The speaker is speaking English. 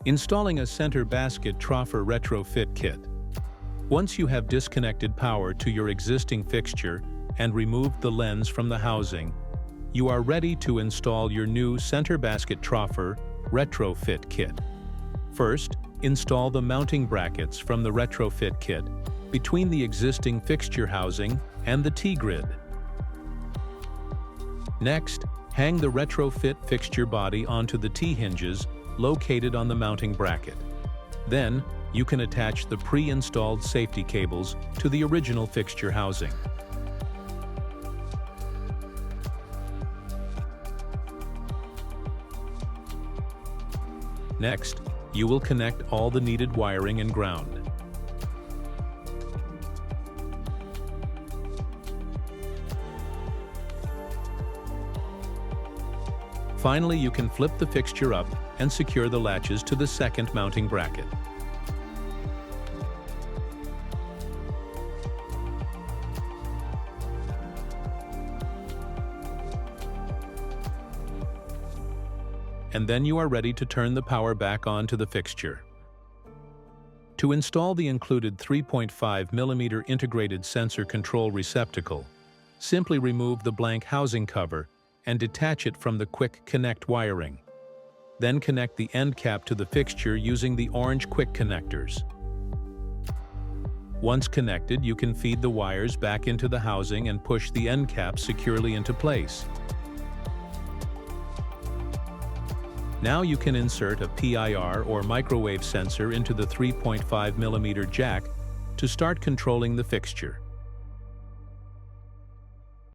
Installing a center basket Troffer retrofit kit. Once you have disconnected power to your existing fixture and removed the lens from the housing, you are ready to install your new center basket Troffer retrofit kit. First, install the mounting brackets from the retrofit kit between the existing fixture housing and the T-grid. Next, hang the retrofit fixture body onto the T-hinges located on the mounting bracket. Then, you can attach the pre-installed safety cables to the original fixture housing. Next, you will connect all the needed wiring and ground. Finally, you can flip the fixture up and secure the latches to the second mounting bracket. And then you are ready to turn the power back on to the fixture. To install the included 3.5mm integrated sensor control receptacle, simply remove the blank housing cover and detach it from the Quick Connect wiring. Then connect the end cap to the fixture using the orange quick connectors. Once connected, you can feed the wires back into the housing and push the end cap securely into place. Now you can insert a PIR or microwave sensor into the 3.5mm jack to start controlling the fixture.